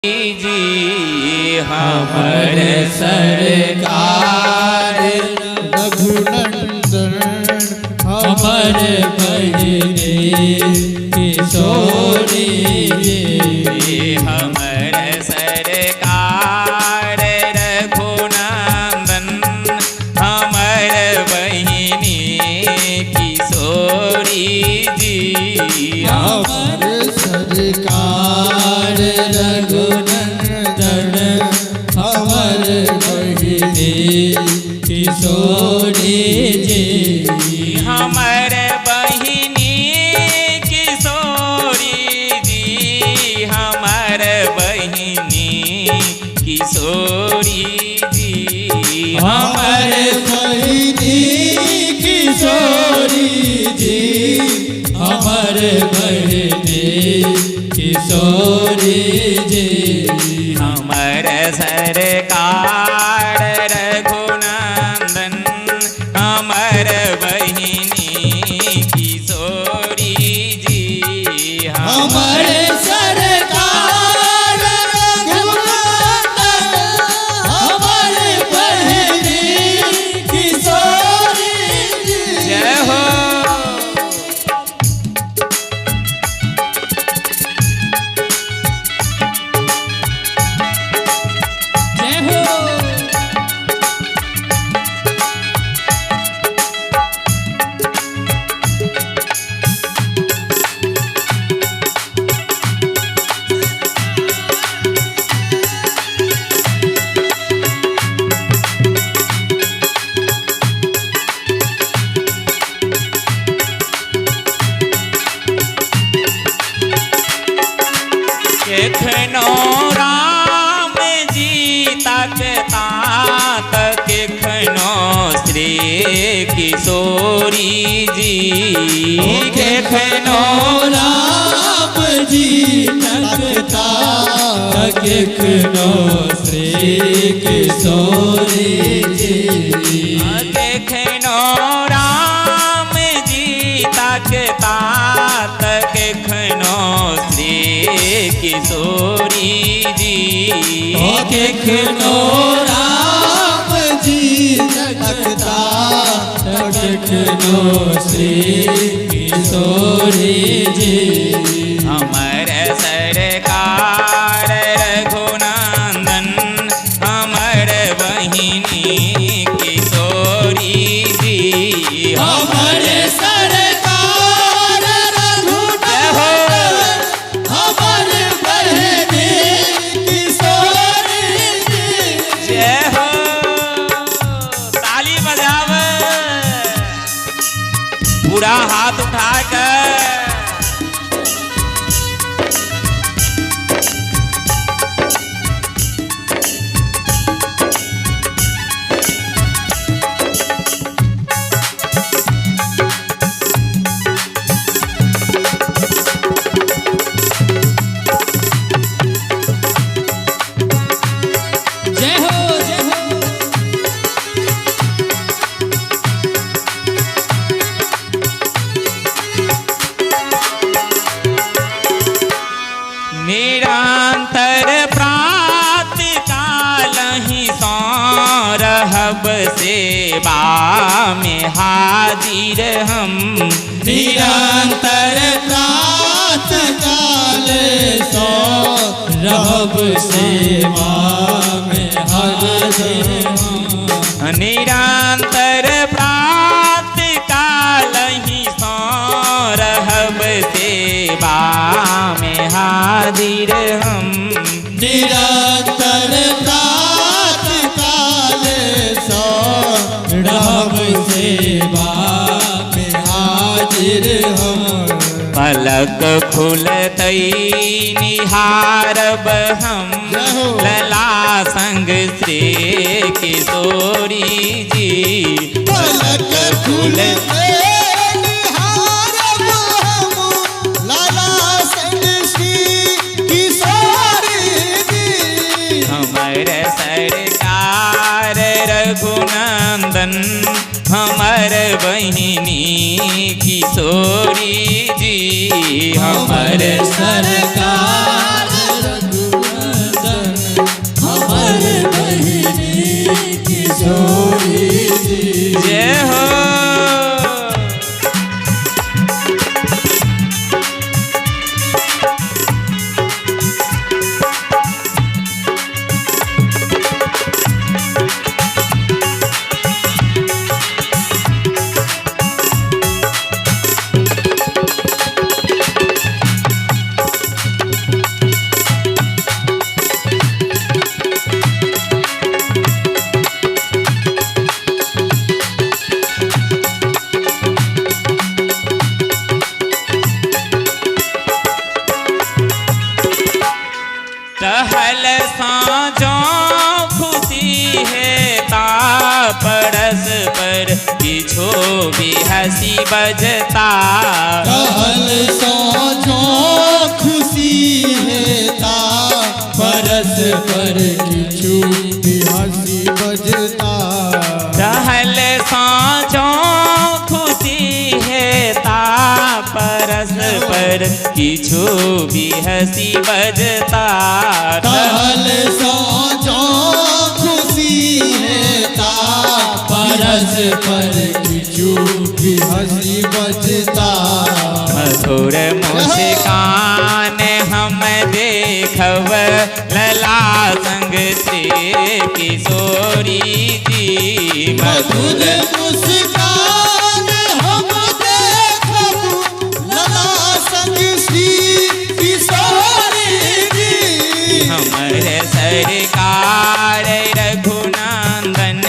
जी हमर सरकार रघुनंदन हमर बहिनी किशोरी जी हमर सरकार रघुनंदन हमर बहिनी किशोरी जी हमर सरकार रघुनंदन हमर बहिनी किशोरी जी हमर बहिनी किशोरी जी हमर बहिनी किशोरी जी हमर बहिनी किशोरी जी हमर बहिनी किशोरी जी हमर सरकार रघुनंदन हमर बहिनी किशोरी जी हमर सरकार रघुनंदन हमर बहिनी किशोरी जी जय हो जय हो केखनो राम जी तकता केखनो श्री किशोरी जी केखनो राम जी तकता केखनो श्री किशोरी जी केखनो राम जी तकता केखनो श्री किशोरी जी केखनो राम जी तकता केखनो श्री किशोरी जी हमर सरकार रघुनंदन हमर बहिनी किशोरी जी हमर सरकार रघुनंदन हमर बहिनी किशोरी जी जय हो ताली बजाव पूरा हाथ उठा कर जय हो जय हो निरंतर प्रातः काल ही सौ रहब सेवा में हाजिर हम निरंतर प्रातः काल सो रहब सेवा में हाजिर हम निरंतर प्रातः काल ही सौ रहब सेवा में हाजिर हम निरंतर प्रातः काल सो रहब सेवा में हाजिर हम पलक खुलतई निहारब हम लला संग श्री किशोरी जी पलक खुलते निहारब हम लाला संग श्री किशोरी जी हमर सरकार रघुनंदन हमर बहिनी किशोरी जी हमर सरकार रघुनंदन रहल साँझो खुशी है ता परस पर किछो भी हंसी बजता रहल साँझो खुशी हेता परस पर किछु भी हंसी बजता रहल साँझो खुशी है ता परस पर किछो भी हंसी बजता रहल साँझो खुशी हेता परस पर किछु भी हंसी बजता मधुर मुस्कान हम देखब लला संग श्री किशोरी जी मधुर मुस्कान हम देखब लला संग श्री किशोरी जी हमर सरकार रघुनंदन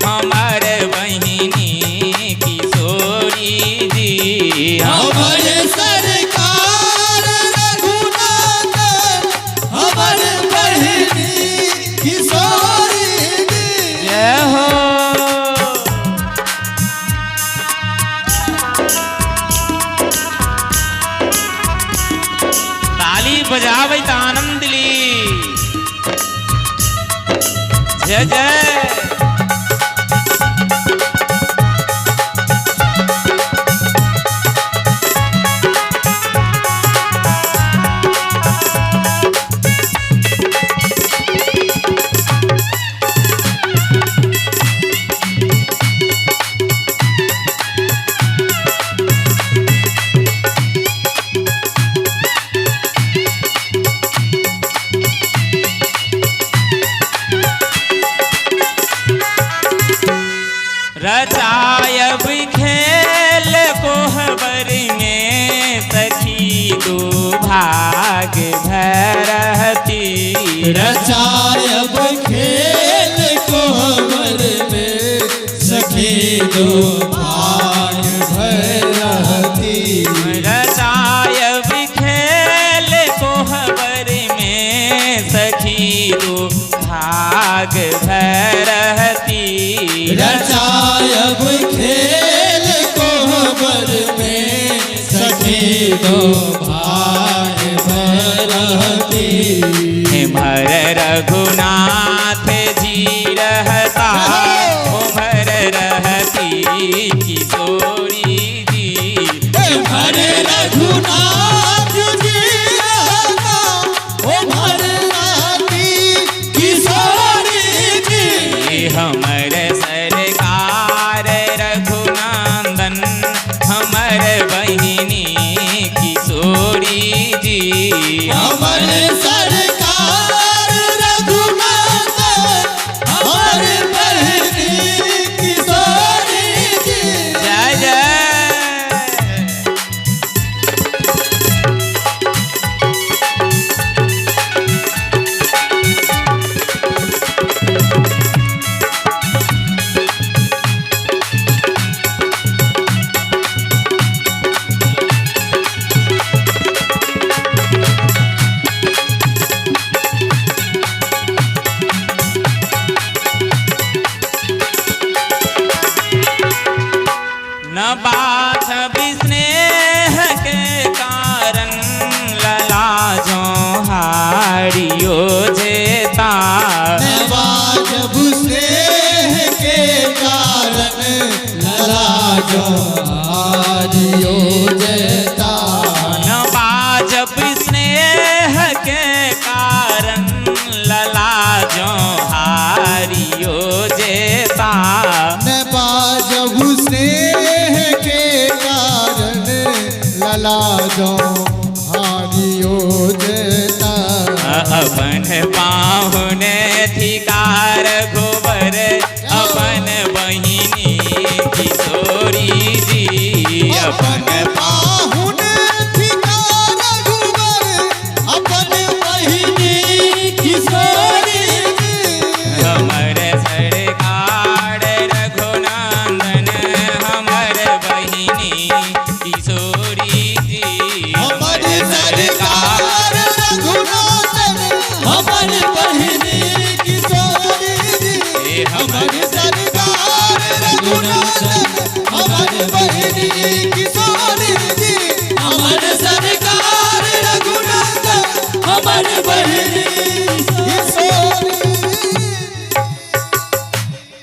हमर बहिनी किशोरी जी हमर सरकार रघुनाथन हमर बहिनी किशोरी जी जय हो ताली बजावे त आनंद ली जय जय रचायब खेल कोहबर में सखी दो भाग भरती रचायब खेल कोहबर में सखी दो भाग भरती रचायब खेल कोहबर में सखी दो भाग भरती रचायब खेल कोहबर में सखी दो भाग भरती भर रघुनाथ जी रहता उमर रहती किशोरी जी भर रघुनाथ जी रहता ओ भर रहती किशोरी जी हमर सरकार रघुनंदन हमर बहिनी किशोरी जी हमर सरकार रघुनाथन हमर बहिनी किशोरी जी जय जय न बात स्नेह के कारण लला जो हारियो जेता जब स्नेह के कारण लला जो हारियो जेता न बाजब स्नेह के कारण लला जो हारियो जेता नबा जब स्नेह के कारण लला जो हारियो जेता अपन पाहुने थिकार गोबर अपन बहिनी किशोरी जी अपन पाहुन ठिकार गुबर अपन बहिनी किशोरी जी हमर सरकार रघुनंदन हमर बहिनी किशोरी जी हमर सरकार रघुनाथन हमर एक